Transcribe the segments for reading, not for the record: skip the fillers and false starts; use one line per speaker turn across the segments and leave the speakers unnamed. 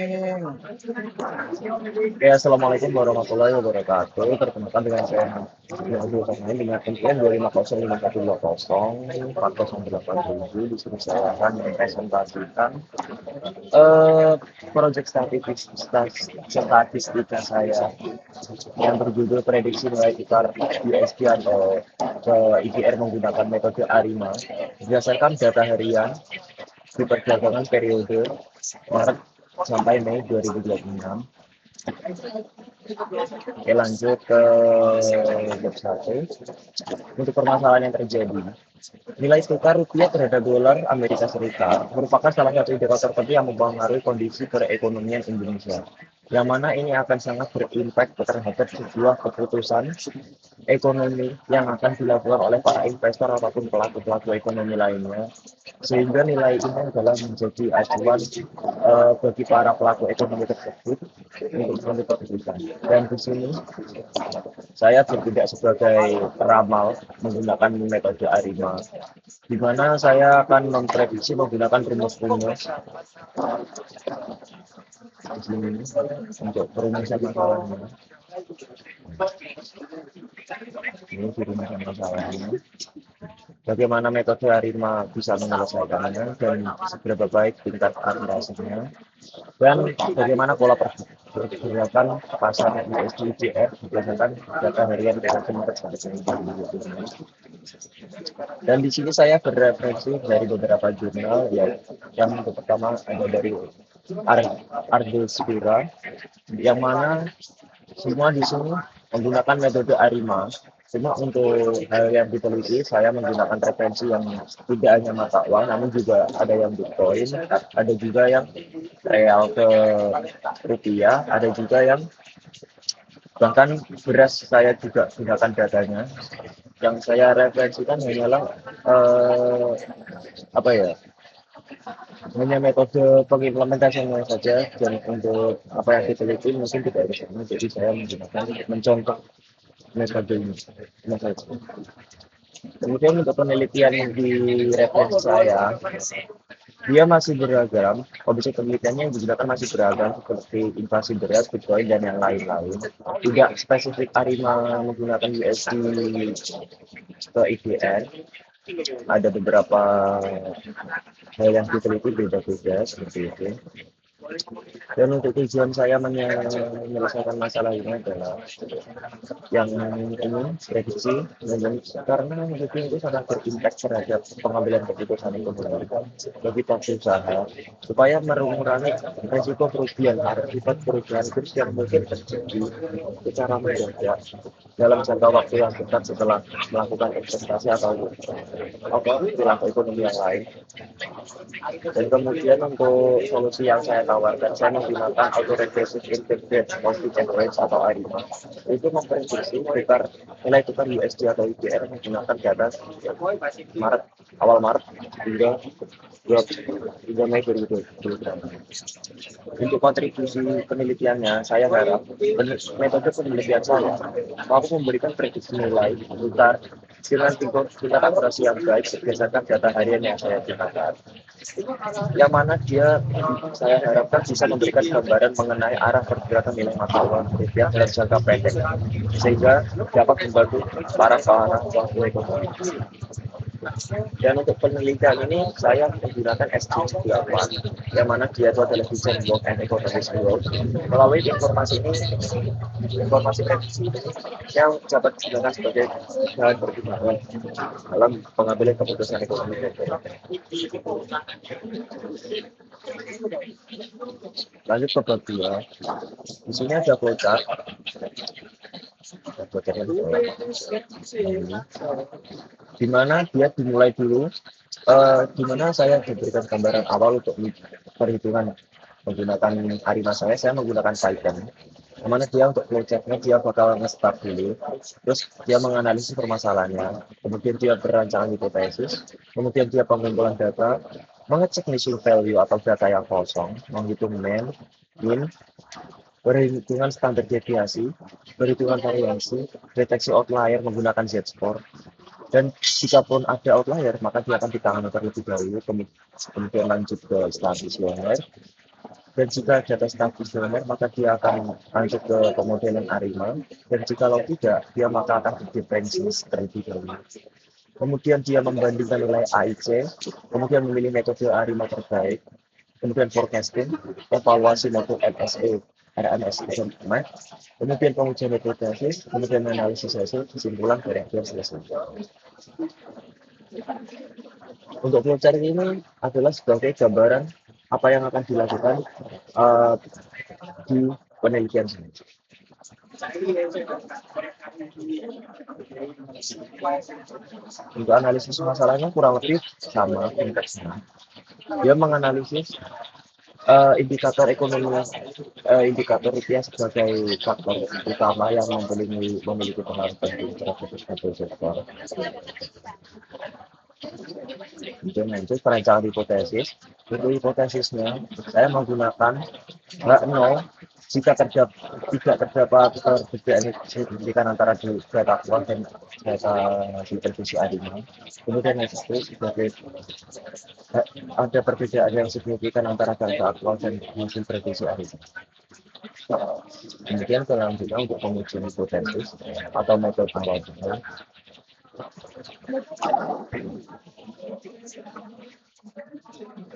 Ya, assalamualaikum warahmatullahi wabarakatuh. Perkenalkan dengan saya Abdul Rahman dengan NPM 2505120 Di sini saya akan mempresentasikan eh proyek statistika saya yang berjudul prediksi nilai tukar USD atau IDR menggunakan metode ARIMA berdasarkan data harian di perdagangan periode Maret sampai Mei 2026. Oke, lanjut ke bab 1. Untuk permasalahan yang terjadi, nilai tukar rupiah terhadap dolar Amerika Serikat merupakan salah satu indikator penting yang mempengaruhi kondisi perekonomian Indonesia, yang mana ini akan sangat berimpak terhadap sebuah keputusan ekonomi yang akan dilakukan oleh para investor ataupun pelaku-pelaku ekonomi lainnya, sehingga nilai ini adalah menjadi acuan bagi para pelaku ekonomi tersebut untuk menentukan keputusan. Dan di sini saya bertindak sebagai peramal menggunakan metode ARIMA, di mana saya akan memprediksi menggunakan rumus-rumus di sini untuk perumusan masalahnya. Ini di rumusan masalahnya. Bagaimana metode ARIMA bisa menyelesaikannya dan seberapa baik tingkat akurasinya, dan bagaimana pola pergerakan pasar USD IDR berdasarkan data harian dari Maret sampai Juni 2020. Dan di sini saya bereferensi dari beberapa jurnal yang pertama ada dari Ardel Spira, yang mana semua di sini menggunakan metode ARIMA. Cuma untuk hal yang diteliti, saya menggunakan referensi yang tidak hanya mata uang, namun juga ada yang Bitcoin, ada juga yang real ke rupiah, ada juga yang bahkan beras saya juga gunakan datanya. Yang saya referensikan hanyalah eh, apa ya, hanya metode pengimplementasinya saja, dan untuk apa yang diteliti mungkin tidak ada sama, jadi saya menggunakan mencontoh metode ini. Kemudian untuk penelitian di referensi saya, dia masih beragam, objek penelitiannya yang digunakan masih beragam seperti inflasi beras, Bitcoin, dan yang lain-lain. Tidak spesifik ARIMA menggunakan USD ke IDR, ada beberapa hal yang diteliti beda-beda seperti itu. Dan untuk tujuan saya menyelesaikan masalah ini adalah yang ini prediksi, karena itu sangat berimpact terhadap pengambilan keputusan ekonomi bagi pelaku usaha, supaya mengurangi resiko kerugian akibat perubahan kurs yang mungkin terjadi secara mendadak dalam jangka waktu yang dekat setelah melakukan investasi atau perilaku ekonomi yang lain. Dan kemudian untuk solusi yang saya tawarkan, saya menggunakan auto-regressive integrated multi-chain range atau ARIMA. Itu memprediksi nilai tukar USD atau IDR menggunakan data Maret, awal Maret hingga Mei 2020. Untuk kontribusi penelitiannya, saya harap metode penelitian saya mampu memberikan prediksi nilai tukar dengan tingkat akurasi yang baik berdasarkan data harian yang saya gunakan, yang mana saya harapkan bisa memberikan gambaran mengenai arah pergerakan nilai mata uang rupiah dalam jangka pendek, sehingga dapat membantu para pelaku ekonomi. Dan untuk penelitian ini saya menggunakan SG8, yang mana dia itu adalah Design Work and Economics Work. Melalui informasi prediksi yang dapat digunakan sebagai bahan pertimbangan dalam pengambilan keputusan ekonomi. Lanjut ke bab 2. Di sini ada flowchart. Di mana dia dimulai dulu, di mana saya diberikan gambaran awal untuk perhitungan menggunakan ARIMA saya menggunakan Python. Dimana dia untuk flowchartnya dia bakal nge-start dulu, terus dia menganalisis permasalahannya, kemudian dia berancangan hipotesis, kemudian dia pengumpulan data, mengecek missing value atau data yang kosong, menghitung min, perhitungan standar deviasi, perhitungan variasi, deteksi outlier menggunakan Z-score, dan jika pun ada outlier maka dia akan ditangani terlebih dahulu, kemudian lanjut ke status linear, Dan jika data stasioner, maka dia akan lanjut ke pemodelan ARIMA. Dan jika tidak, dia maka akan didependensi terlebih dahulu. Kemudian dia membandingkan nilai AIC, kemudian memilih metode ARIMA terbaik, kemudian forecasting, evaluasi maupun MSE, RMS dan math, kemudian pengujian hipotesis, kemudian analisis hasil, kesimpulan dari akhir selesai. Untuk flowchart ini adalah sebagai gambaran apa yang akan dilakukan uh, di penelitian ini. Untuk analisis masalahnya kurang lebih sama konteksnya. Dia menganalisis indikator ekonomi, indikator rupiah sebagai faktor utama yang memiliki pengaruh penting terhadap suatu sektor. Kemudian lanjut perencanaan hipotesis. Untuk hipotesisnya, saya menggunakan nol jika tidak terdapat perbedaan signifikan antara data aktual dan data di prediksi ADIMA. Kemudian yang satu sebagai ada perbedaan yang signifikan antara data aktual dan hasil prediksi ADIMA. Kemudian selanjutnya untuk pengujian hipotesis atau metode awalnya.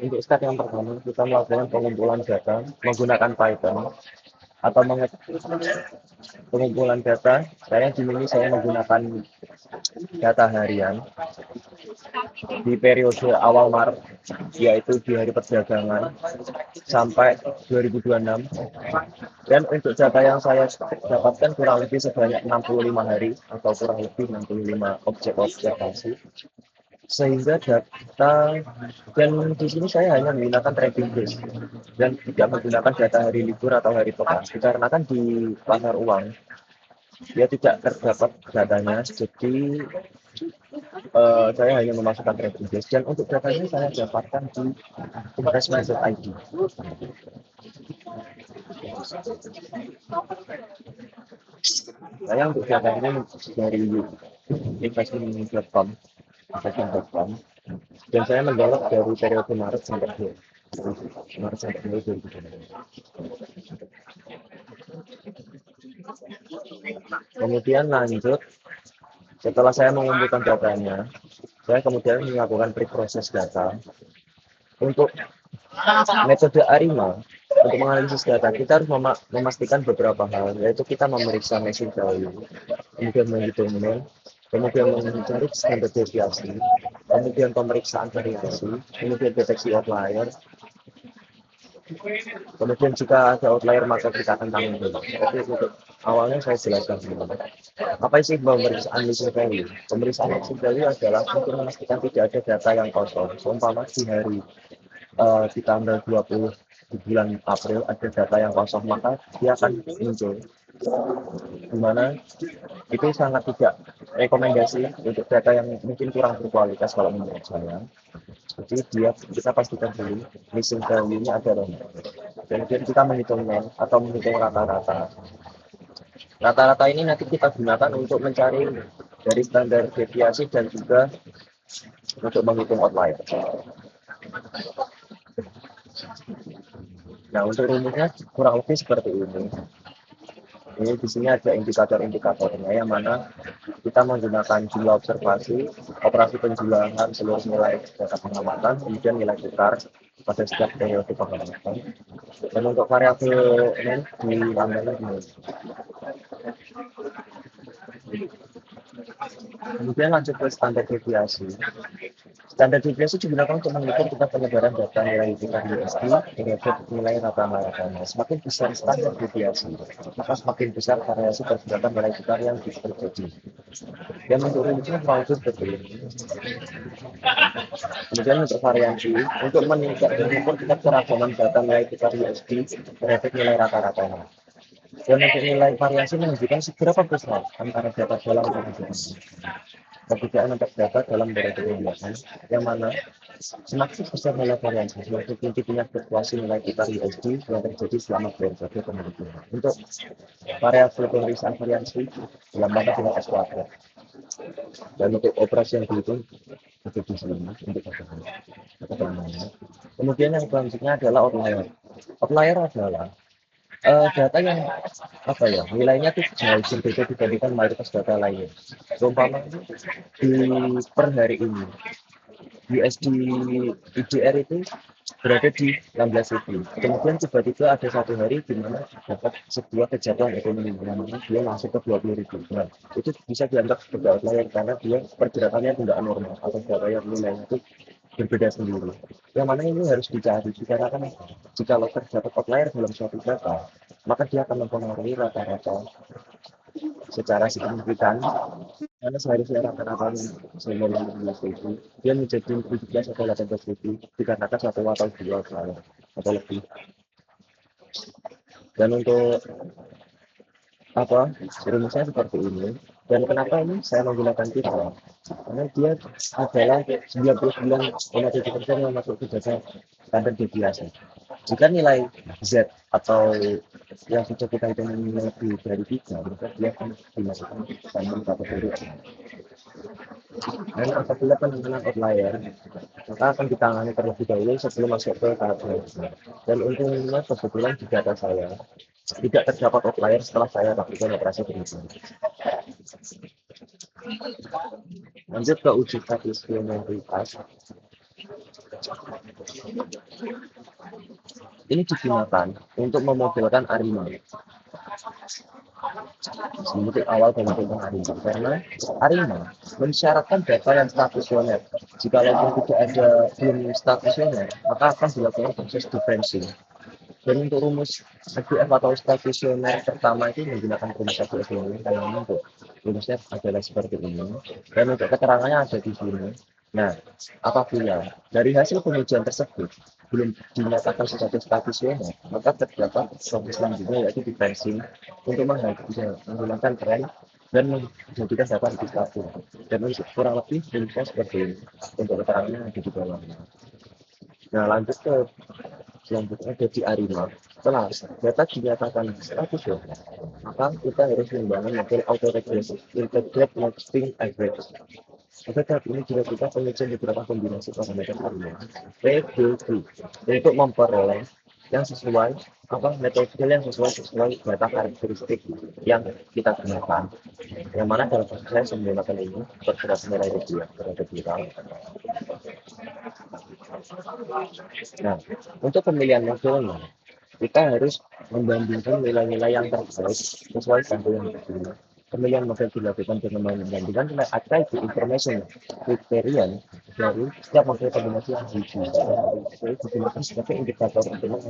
Untuk step yang pertama, kita melakukan pengumpulan data menggunakan Python atau pengumpulan data. Di sini saya menggunakan data harian di periode awal Maret, yaitu di hari perdagangan sampai 2026. Dan untuk data yang saya dapatkan kurang lebih sebanyak 65 hari atau kurang lebih 65 objek observasi. Sehingga data, dan di sini saya hanya menggunakan trading base dan tidak menggunakan data hari libur atau hari pekan, dikarenakan di pasar uang dia tidak terdapat datanya. Jadi saya hanya memasukkan trading base, dan untuk datanya saya dapatkan di investment.id. Saya untuk datanya dari investment.com, dan saya menjawab dari periode Maret sampai Maret sampai 2020. Kemudian lanjut, setelah saya mengumpulkan datanya, saya kemudian melakukan pre-proses data. Untuk metode ARIMA, untuk menganalisis data, kita harus memastikan beberapa hal, yaitu kita memeriksa mesin value, kemudian menghitung mean, kemudian mencari standar deviasi, kemudian pemeriksaan variasi, kemudian deteksi outlier. Kemudian jika ada outlier maka kita akan tanggung jawab. Oke, untuk awalnya saya jelaskan dulu. Apa sih pemeriksaan missing value? Pemeriksaan missing value adalah untuk memastikan tidak ada data yang kosong. Seumpama di hari di tanggal 20 di bulan April ada data yang kosong, maka dia akan muncul. Dimana itu sangat tidak rekomendasi untuk data yang mungkin kurang berkualitas kalau menurut saya. Jadi kita pastikan dulu missing value-nya ada atau enggak. Kemudian kita menghitung mean atau menghitung rata-rata. Rata-rata ini nanti kita gunakan untuk mencari dari standar deviasi dan juga untuk menghitung outlier. Nah, untuk rumusnya kurang lebih seperti ini. Ini di sini ada indikator-indikatornya yang mana kita menggunakan jumlah observasi, operasi penjualan, seluruh nilai data pengamatan, kemudian nilai tukar pada setiap periode pengamatan. Dan untuk variabel ini dilambangkan ini. Kemudian lanjut ke standar deviasi. Standar deviasi digunakan untuk mengukur kita penyebaran data nilai tukar USD terhadap nilai rata-ratanya. Semakin besar standar deviasi, maka semakin besar variasi pergerakan nilai tukar yang terjadi. Dan untuk rumusnya kurang lebih seperti ini. Kemudian untuk variasi, untuk mengukur kita keragaman data nilai tukar USD terhadap nilai rata-ratanya. Dan untuk nilai variasi menunjukkan seberapa besar antara data dalam dan luar. Perbedaan antar data dalam periode pembuatan, yang mana semakin besar nilai variasi, semakin tinggi tingkat fluktuasi nilai tukar USD yang terjadi selama periode penelitian. Untuk variabel pemeriksaan variasi dilambangkan dengan S kuadrat. Dan untuk operasi yang dihitung itu di sini untuk kemudian yang selanjutnya adalah outlier. Outlier adalah data yang apa ya nilainya tuh jauh berbeda dibandingkan mayoritas data lainnya. Umpama di per hari ini USD IDR itu berada di 16.000. Kemudian tiba-tiba ada satu hari di mana dapat sebuah kejatuhan ekonomi yang mana dia langsung ke 20.000. Nah, itu bisa dianggap sebagai outlier karena dia pergerakannya tidak normal atau data yang nilainya itu berbeda sendiri. Yang mana ini harus dicari dikarenakan jika lo terdapat outlier dalam suatu data, maka dia akan mempengaruhi rata-rata secara signifikan karena seharusnya rata-rata senior yang 16.000 dia menjadi 17 atau 18.000 dikarenakan satu atau dua kali atau lebih. Dan untuk apa rumusnya seperti ini, dan kenapa ini saya menggunakan Python karena dia adalah 99,7% yang masuk ke jasa standar deviasi. Jika nilai Z atau yang sudah kita hitung lebih dari 3, maka dia akan dimasukkan dalam kategori. Dan apabila penanganan outlier, maka akan ditangani terlebih dahulu sebelum masuk ke tahap selanjutnya. Dan untungnya kebetulan di data saya tidak terdapat outlier setelah saya lakukan operasi penelitian. Lanjut ke uji statistionitas. Ini digunakan untuk memodelkan harimau. Seperti awal pembentukan harimau, karena harimau mensyaratkan data yang stasioner. Jika tidak ada belum stasioner, maka akan dilakukan proses differencing. Dan untuk rumus SDF atau stasioner pertama itu menggunakan rumus SDF ini, karena untuk rumusnya adalah seperti ini. Dan untuk keterangannya ada di sini. Nah, apabila dari hasil pengujian tersebut belum dinyatakan sebagai stasioner, maka terdapat proses selanjutnya yaitu differencing untuk menggunakan tren dan menjadikan data lebih stabil. Dan untuk kurang lebih rumusnya seperti ini. Untuk keterangannya ada di bawahnya. Nah, lanjut ke selanjutnya jadi Arima. Setelah data dinyatakan status, maka kita harus membangun model autoregressive integrate matching average. Pada tahap ini dilakukan pengujian beberapa kombinasi parameter Arima PDQ untuk memperoleh yang sesuai metode yang sesuai data karakteristik yang kita gunakan. Yang mana dalam proses saya menggunakan ini berdasarkan nilai rupiah terhadap kita. Nah, untuk pemilihan modelnya, kita harus membandingkan nilai-nilai yang terbaik sesuai sampel yang terpilih. Pemilihan model dilakukan dengan membandingkan nilai attribute information kriterian dari setiap model kombinasi yang digunakan sebagai indikator untuk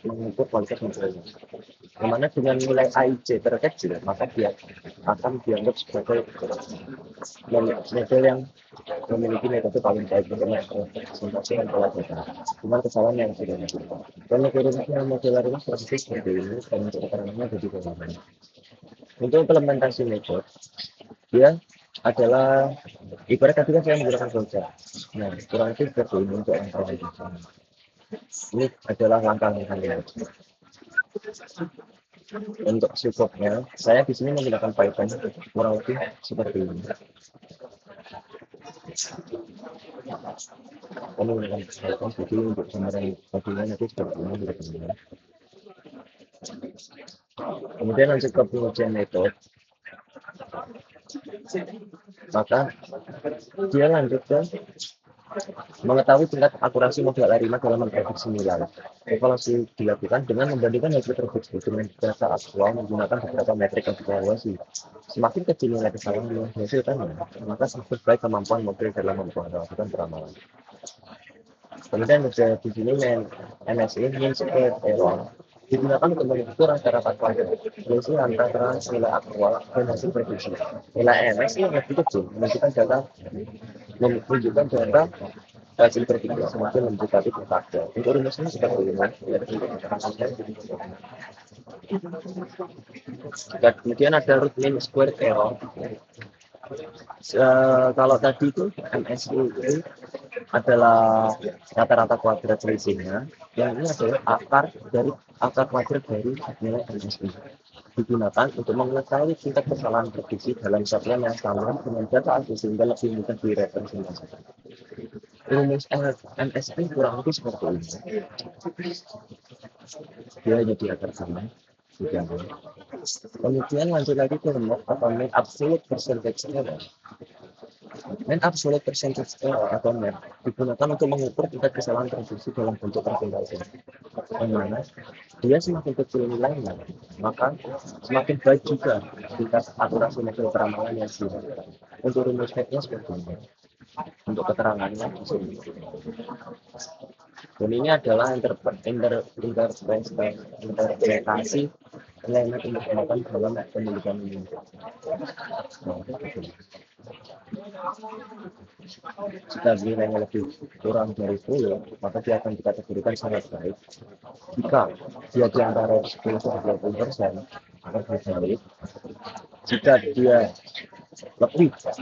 mengukur kualitas modelnya. Yang mana dengan nilai AIC terkecil, maka dia akan dianggap sebagai model yang memiliki metode paling baik untuk merepresentasikan pola data dengan kesalahan yang tidak ada. Dan metodenya model ini persis seperti ini dan untuk keterangannya jadi bagaimana. Untuk implementasi metode, dia adalah ibarat tadi kan saya menggunakan flowchart. Nah, kurang lebih seperti ini untuk yang pertama. Ini adalah langkah-langkahnya. Untuk supportnya, saya di sini menggunakan Python kurang lebih seperti ini. Menggunakan Python jadi untuk gambaran bagaimana itu seperti ini. Kemudian lanjut ke pengujian metode, maka dia lanjut ke mengetahui tingkat akurasi model Arima dalam memprediksi nilai. Evaluasi dilakukan dengan membandingkan hasil prediksi dengan data aktual menggunakan beberapa metrik evaluasi. Semakin kecil nilai kesalahan yang dihasilkannya, maka semakin baik kemampuan model dalam melakukan peramalan. Kemudian di sini MSI mean squared error digunakan untuk mengukur rata-rata kualitas antara nilai aktual dan hasil prediksi. Nilai MSI yang lebih kecil menunjukkan data hasil prediksi semakin mendekati fakta. Untuk rumusnya seperti ini. Dan kemudian ada root mean squared error. Kalau tadi itu MSI itu adalah rata-rata kuadrat selisihnya, yang ini adalah akar kuadrat dari nilai MSI digunakan untuk mengetahui tingkat kesalahan prediksi dalam satuan yang sama dengan data asli sehingga lebih mudah direpresentasikan. Rumus MSI kurang lebih seperti ini. Dia hanya diatur sama juga. Kemudian lanjut lagi ke MOP atau main absolute percentage error. Main absolute percentage error atau MAP digunakan untuk mengukur tingkat kesalahan produksi dalam bentuk presentasi. Yang mana dia semakin kecil nilainya, maka semakin baik juga tingkat akurasi model peramalan yang digunakan. Untuk rumus MAP-nya seperti ini. Untuk keterangannya di sini. Dan ini adalah interpretasi elemen indikator dalam penelitian ini. Jika nilainya lebih kurang dari 10, maka dia akan dikategorikan sangat baik. Jika dia di antara 10 sampai 20%, maka dia baik. Jika dia lebih besar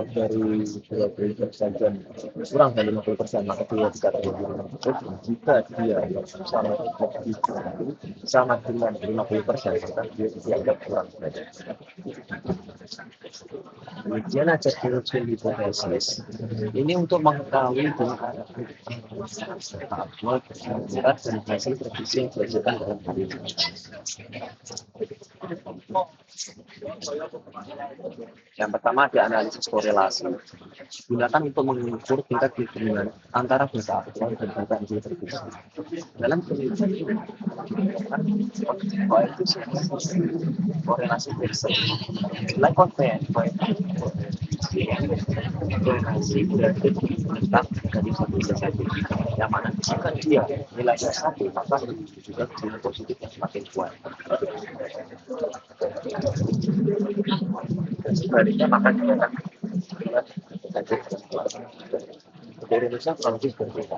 dari 20% dan kurang dari 50%, maka dia dikategorikan baik. Jika dia sama dengan 50%, maka dia dianggap kurang baik. Kemudian ada Churchill hipotesis. Ini untuk mengetahui berat dan hasil prediksi yang dihasilkan dalam diri. Yang pertama ada analisis korelasi. Gunakan untuk mengukur tingkat hubungan antara data aktual dan data yang diprediksi. Dalam penelitian ini, korelasi versi nilai korelasi berarti tentang dari satu ke satu, yang mana jika dia nilainya satu, maka juga nilai positif yang semakin kuat. Dan sebaliknya maka dia akan negatif. Di Indonesia kurang lebih seperti itu.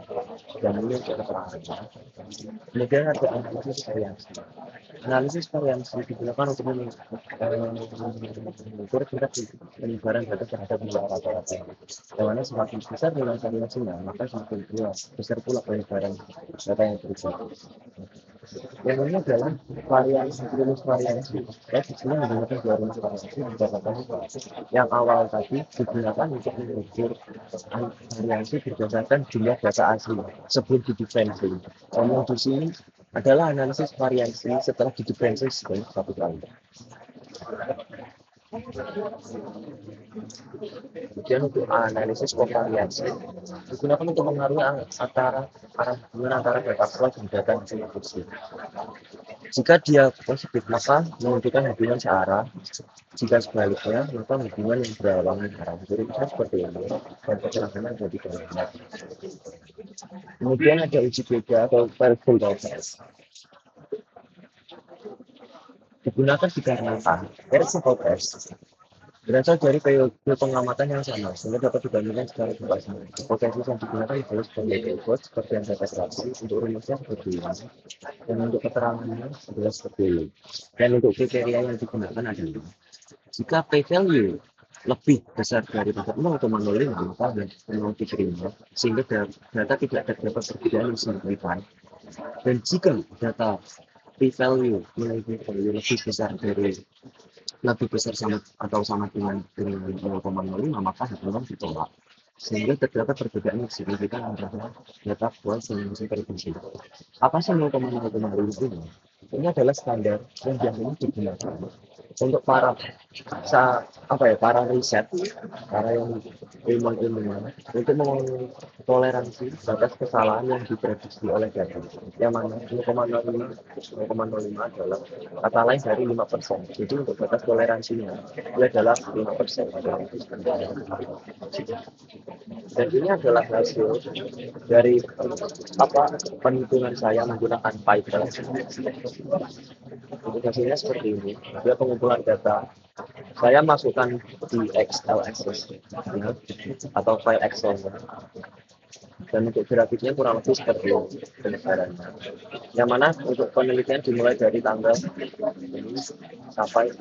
Dan ini adalah keterangannya. Kemudian ada analisis variansi. Analisis variansi digunakan untuk mengukur tingkat penyebaran data terhadap nilai rata-rata. Yang mana semakin besar nilai variasinya, maka semakin besar pula penyebaran data yang terjadi. Yang ini adalah variasi, rumus variasi. Ya, di sini menggunakan dua rumus variasi berdasarkan yang awal tadi digunakan untuk mengukur variasi berdasarkan jumlah data asli sebelum didiferensi. Yang di sini adalah analisis variasi setelah didiferensi sebanyak satu kali. Kemudian untuk analisis kovariansi digunakan untuk mengaruhi hubungan antara data aktual dan data yang diproduksi. Jika dia positif, maka menunjukkan hubungan searah. Jika sebaliknya, maka hubungan yang berlawanan arah. Jadi bisa seperti ini. Dan keterangannya jadi banyak. Kemudian ada uji beda atau variable test. Digunakan dikarenakan variable test berasal dari periode pengamatan yang sama, sehingga dapat dibandingkan secara bebas. Potensi yang digunakan adalah sebagai berikut, seperti yang saya kasih. Untuk rumusnya seperti ini, dan untuk keterangannya adalah seperti ini. Dan untuk kriteria yang digunakan adalah jika p-value lebih besar daripada 0,05, maka memang diterima, sehingga data tidak terdapat perbedaan yang signifikan. Dan jika data p-value lebih besar dari lebih besar sama atau sama dengan 0,05, maka memang ditolak, sehingga terdapat perbedaan yang signifikan antara data aktual dan hasil prediksi. Apa sih 0,05 ini? Ini adalah standar yang biasanya digunakan untuk para para riset, para yang ilmuwan untuk mentoleransi batas kesalahan yang diprediksi oleh data. Yang mana 0,05 adalah kata lain dari 5%. Jadi untuk batas toleransinya itu adalah 5%. Dan ini adalah hasil dari perhitungan saya menggunakan Python. Untuk hasilnya seperti ini. Dia pengumpulan data. Saya masukkan di XLSS ya, atau file Excel. Dan untuk grafiknya kurang lebih seperti ini penyebarannya. Yang mana untuk penelitian dimulai dari tanggal ini sampai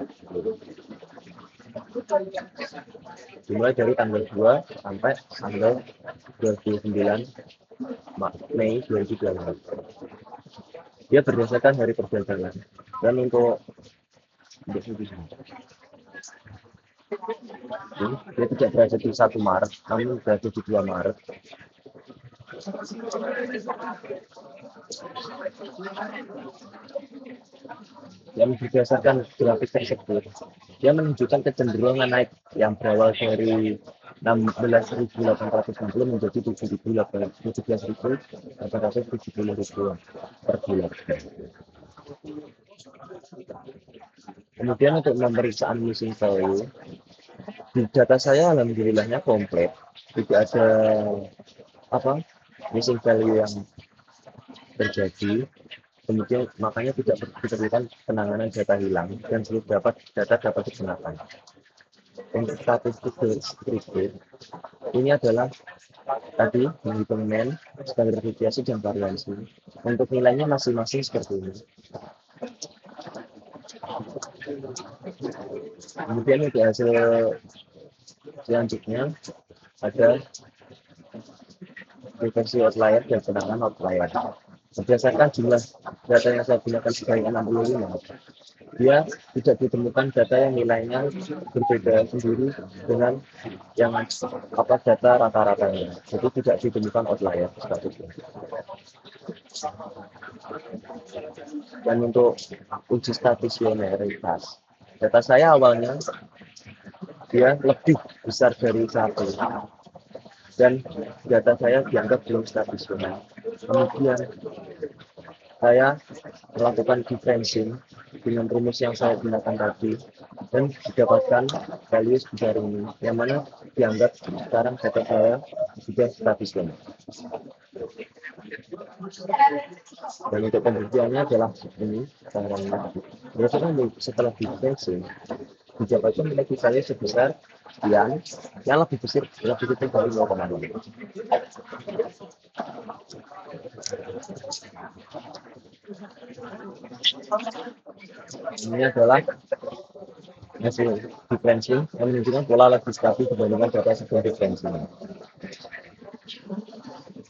dimulai dari tanggal 2 sampai tanggal 29 Mei 2020. Dia berdasarkan hari perdagangan. Dan untuk dia tidak berada di 1 Maret, namun berada di 2 Maret. Yang berdasarkan grafik tersebut, dia menunjukkan kecenderungan naik yang berawal dari 16.860 menjadi 17.870 per bulan. Kemudian untuk pemeriksaan missing value, di data saya alhamdulillahnya komplit, tidak ada apa missing value yang terjadi. Kemudian makanya tidak diperlukan penanganan data hilang dan seluruh data dapat digunakan. Untuk statistik berikut ini adalah tadi menghitung mean, standar deviasi dan variansi. Untuk nilainya masing-masing seperti ini. Kemudian untuk hasil selanjutnya ada diversi outlier dan penanganan outlier. Berdasarkan jumlah data yang saya gunakan sebanyak 65, dia tidak ditemukan data yang nilainya berbeda sendiri dengan yang data rata-ratanya. Jadi tidak ditemukan outlier seperti itu. Dan untuk uji stationaritas, data saya awalnya dia lebih besar dari 1 dan data saya dianggap belum stasioner. Kemudian saya melakukan differencing dengan rumus yang saya gunakan tadi dan didapatkan value sebesar ini, yang mana dianggap sekarang data saya sudah stasioner. Dan untuk pembuktiannya adalah ini sekarang. Biasanya setelah differencing didapatkan nilai value sebesar yang lebih besar dari 0,0. Ini adalah hasil differencing yang menunjukkan pola lebih stabil dibandingkan data sebelum differencing.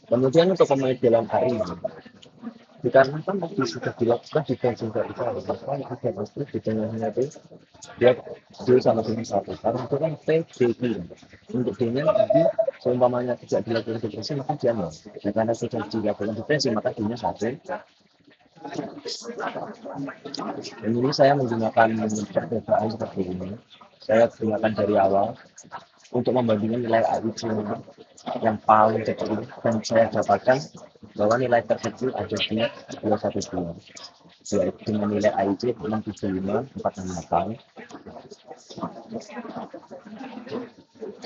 Kemudian untuk pemodelan hari ini, dikarenakan tadi sudah dilakukan differencing dari kali, maka ada pasti di tengahnya itu dia sama dengan 1. Karena itu kan P, D, I. Untuk D-nya nanti seumpamanya tidak dilakukan differencing maka dia 0. Dan karena sudah dilakukan differencing maka D-nya 1. Dan ini saya menggunakan data seperti ini. Saya gunakan dari awal untuk membandingkan nilai AIC yang paling kecil, dan saya dapatkan bahwa nilai terkecil ada di 212, yaitu dengan nilai AIC 675,468.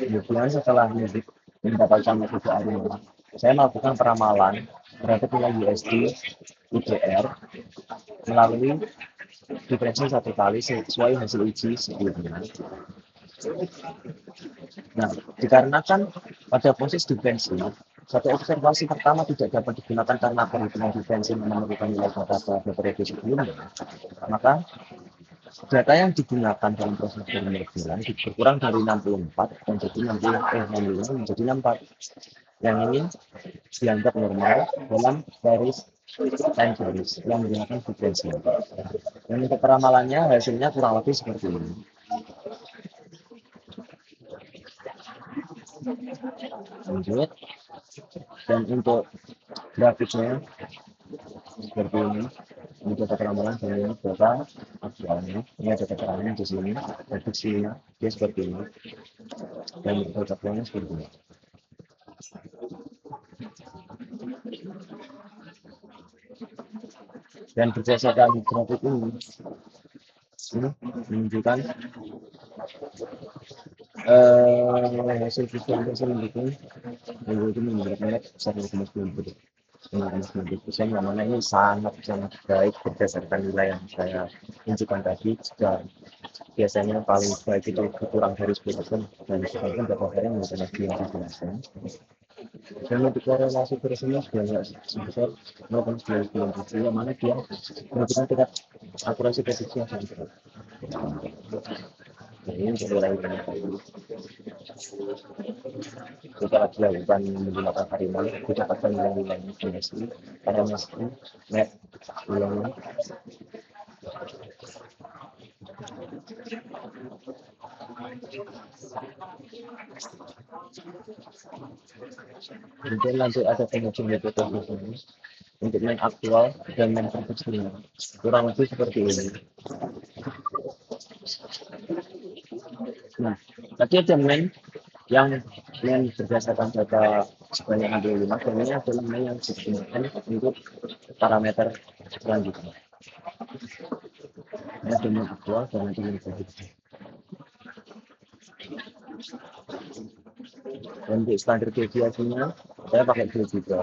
Kemudian setelah mendapatkan metode ARIMA, saya melakukan peramalan terhadap nilai USD IDR melalui diferensi 1 kali sesuai hasil uji sebelumnya. Nah, dikarenakan pada proses diferensi, satu observasi pertama tidak dapat digunakan karena perhitungan diferensi menemukan nilai data pada periode sebelumnya, maka data yang digunakan dalam proses pemodelan berkurang dari 64 menjadi 65 menjadi 64. Yang ini dianggap normal dalam garis time series yang menggunakan diferensi. Dan untuk peramalannya hasilnya kurang lebih seperti ini. Lanjut. Dan untuk grafiknya seperti ini. Ini data peramalan dan ini data aktualnya. Ini ada keterangannya di sini. Prediksinya dia seperti ini. Dan data aktualnya seperti ini. Dan berdasarkan grafik ini menunjukkan hasil visualisasi mendukung itu membuat merek 1,90%, yang mana ini sangat baik berdasarkan nilai yang saya tunjukkan tadi. Jika biasanya paling baik itu kurang dari 10%, dan sekarang data saya menggunakan 15%. Dan untuk korelasi tersebut sebanyak sebesar 0,97, yang mana dia menunjukkan tingkat akurasi prediksi yang sangat baik. Ini untuk nilai ini. Setelah dilakukan menggunakan harimau, didapatkan nilai-nilai informasi pada mesin net ulang. Kemudian lanjut ada pengujian metode ini. untuk main aktual dan main profesional. Kurang lebih seperti ini. Nah, tadi ada main yang berdasarkan data sebanyak 65 dan ini adalah main yang digunakan untuk parameter selanjutnya. Ini dengan aktual dan nanti main profesional. Dan untuk standar deviasinya saya pakai dua juga,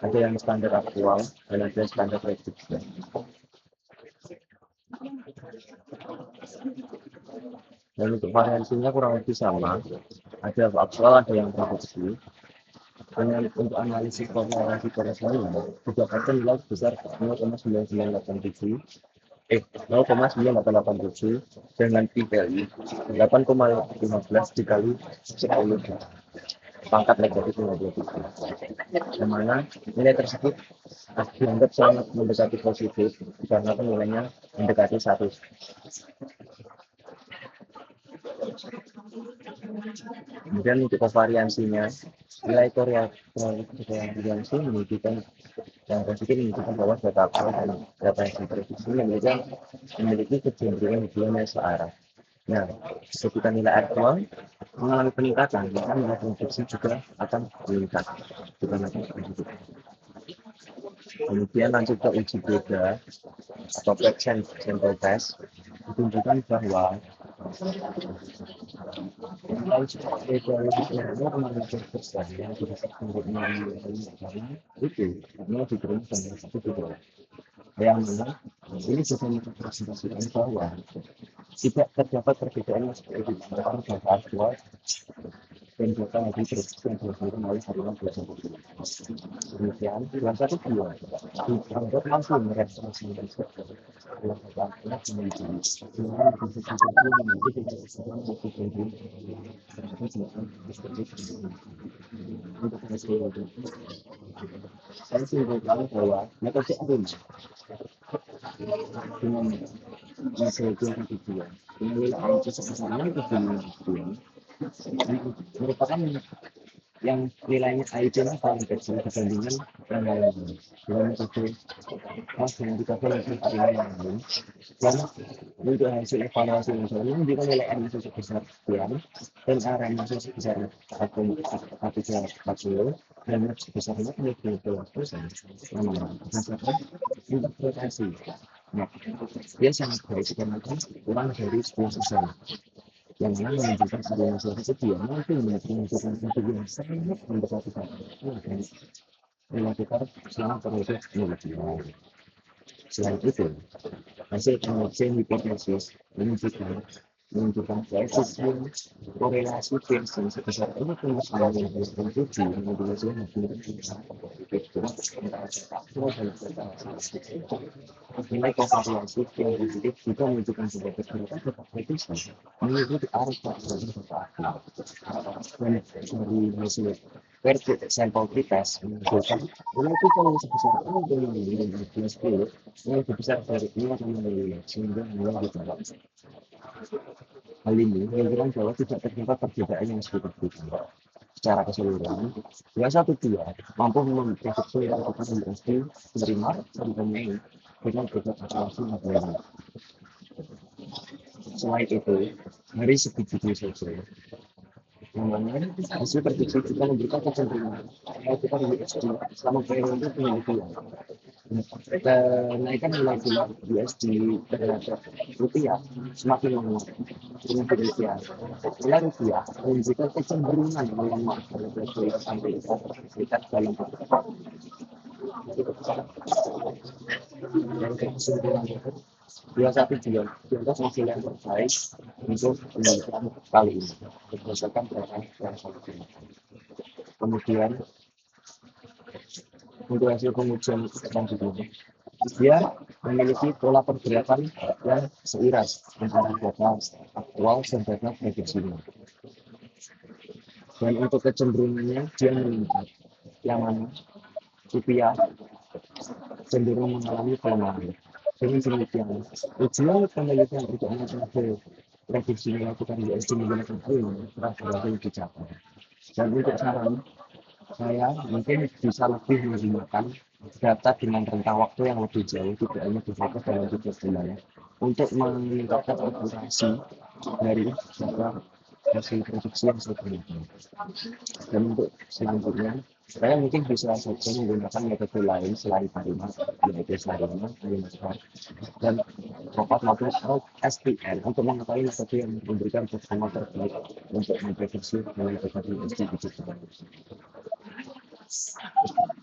ada yang standar aktual dan ada yang standar prediksi. Dan untuk variansinya kurang lebih sama, ada aktual ada yang prediksi. Dan untuk analisis korelasi korespondensi didapatkan nilai sebesar 0,9987 0,9887 dengan PPI 8,15 dikali 10 pangkat negatif 57, yang mana nilai tersebut dianggap sangat mendekati positif karena nilainya mendekati 1. Kemudian untuk kovariansinya, nilai variansi menunjukkan yang positif menunjukkan bahwa data aktual dan data yang diprediksi memiliki kecenderungan hubungan yang searah. Nah, ketika nilai aktual mengalami peningkatan, maka nilai prediksi juga akan meningkat. Bukan lagi positif. Kemudian lanjut ke uji beda atau back sample test, ditunjukkan bahwa nilai beda lebih besar yang didasarkan itu karena diterima dengan satu beda. Yang mana ini juga merepresentasikan bahwa tidak terdapat perbedaan yang seperti antara data aktual dan data yang diprediksi yang dihasilkan oleh satuan belasan publik. Demikian, dalam satu dua, dianggap mampu merepresentasikan dalam data aktual menuju dengan konsentrasi memiliki kecerdasan untuk untuk hasil saya simpulkan bahwa metode ARIN dengan metode kedua nilai angka sebesar 0,52 merupakan yang nilainya IC-nya paling kecil dibandingkan yang lain dengan metode mas dengan dikasih lebih dari yang lain dan untuk hasil evaluasi misalnya menunjukkan nilai M masih sebesar sekian dan RM masih sebesar 1,40 dan M sebesar 50%. Hasilkan interpretasi. Nah, dia sangat baik karena kurang dari 10%. Yang mana menunjukkan adanya suatu dia mampu menunjukkan satu yang sangat mendekati dan melakukan selama proses penelitian. Selain itu, hasil penelitian hipotesis menunjukkan koefisien korelasi tensi sebesar 0,97 menunjukkan nilai kovariansi yang positif juga menunjukkan sebuah kegiatan tetap prediksi mengikuti arus vaksin dan dari hasil vertik sampel pretest menunjukkan nilai yang sebesar 0,15 yang lebih besar dari 0,5 sehingga nilai ditolak. Hal ini menunjukkan bahwa tidak terdapat perbedaan yang signifikan. Secara keseluruhan, biasa dia mampu memprediksi nilai tukar USD dari Maret sampai Mei dengan beda kalkulasi modelnya. Selain itu, dari segi judul saja, yang mana hasil prediksi juga memberikan kecenderungan nilai tukar USD selama periode penelitian. Kenaikan nilai tukar USD terhadap rupiah semakin menguat dengan penelitian. Nilai rupiah menunjukkan kecenderungan melemah terhadap dolar Amerika Serikat dalam dan kesimpulan itu satu dianggap hasil yang terbaik untuk penelitian kali ini berdasarkan data yang sangat tinggi. Kemudian untuk hasil pengujian selanjutnya dia memiliki pola pergerakan yang seiras antara data aktual dan data prediksinya. Dan untuk kecenderungannya dia meningkat, yang mana rupiah cenderung mengalami pelemahan. Dengan demikian, tujuan penelitian untuk metode prediksi melakukan USD menggunakan AIN telah berhasil dicapai. Dan untuk saran, saya mungkin bisa lebih menggunakan data dengan rentang waktu yang lebih jauh, tidak hanya difokus dalam 3 bulan, untuk meningkatkan akurasi dari data hasil produksi yang sebenarnya. Dan untuk selanjutnya, saya mungkin bisa saja menggunakan metode lain selain Arima, yaitu Sarima, Alimastar, dan Kopat maupun SPN untuk mengetahui metode yang memberikan performa terbaik untuk memprediksi dengan berbagai institusi.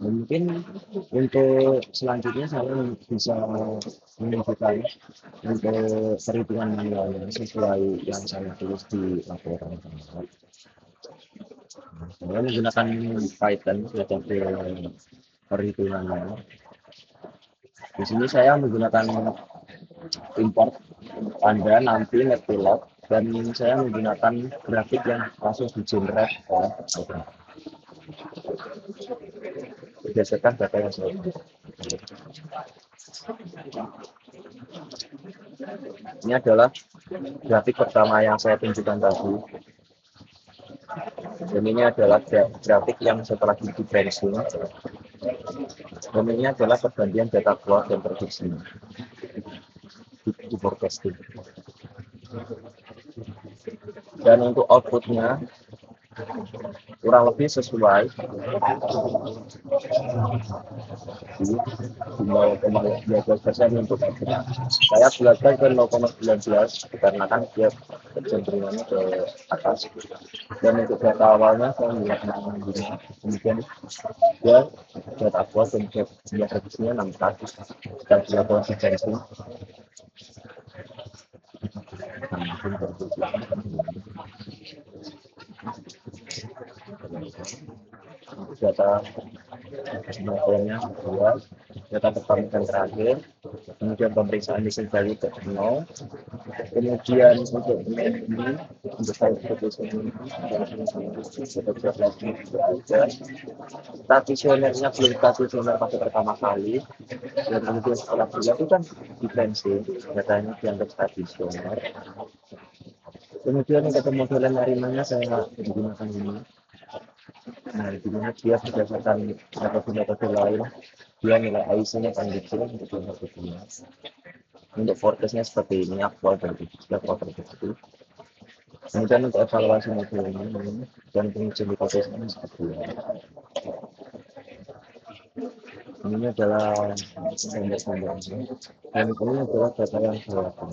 Mungkin untuk selanjutnya saya bisa menunjukkan untuk perhitungan manualnya sesuai yang saya tulis di laporan. Saya menggunakan Python metode perhitungannya. Di sini saya menggunakan import Anda nanti Matplotlib dan saya menggunakan grafik yang langsung di generate oleh program berdasarkan data yang saya. Ini adalah grafik pertama yang saya tunjukkan tadi. Dan ini adalah grafik yang setelah di benching. Dan ini adalah pergantian data keluar dan produksi di forecasting. Dan untuk outputnya kurang lebih sesuai di 0,12% untuk output. Saya belajar ke 0,19 dikarenakan dia kecenderungannya ke atas. Dan untuk data awalnya saya menggunakan kemudian dia data awal dan dia produksinya 600 dan dia konsistensi data semuanya dua data pertanian terakhir, kemudian pemeriksaan di value ke 0, kemudian untuk ini untuk saya seperti ini stasionernya belum stasioner pada pertama kali, dan kemudian setelah dilakukan defensi datanya dianggap stasioner. Kemudian untuk pemodelan harimanya saya menggunakan ini. Nah, di mana dia berdasarkan metode lain, dia nilai IC-nya paling kecil untuk metodenya. Untuk forecast-nya seperti ini, aktual dan tidak tersebut. Kemudian untuk evaluasi modelnya dan pengujian hipotesisnya seperti ini. Ini adalah standar-standarnya, dan ini adalah data yang saya lakukan.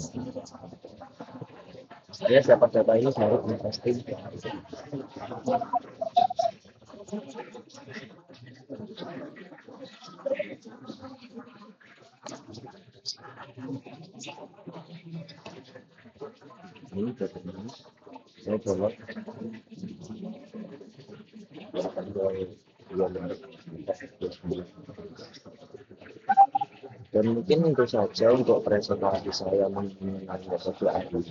Saya dapat data ini dari investing. Ini datanya saya coba dan mungkin itu saja untuk presentasi saya mengenai metode ahli.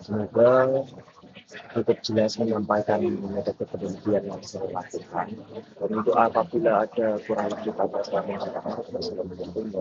Semoga cukup jelas menyampaikan metode penelitian yang saya lakukan. Dan untuk apabila ada kurang lebih kata yang saya harus menyampaikan,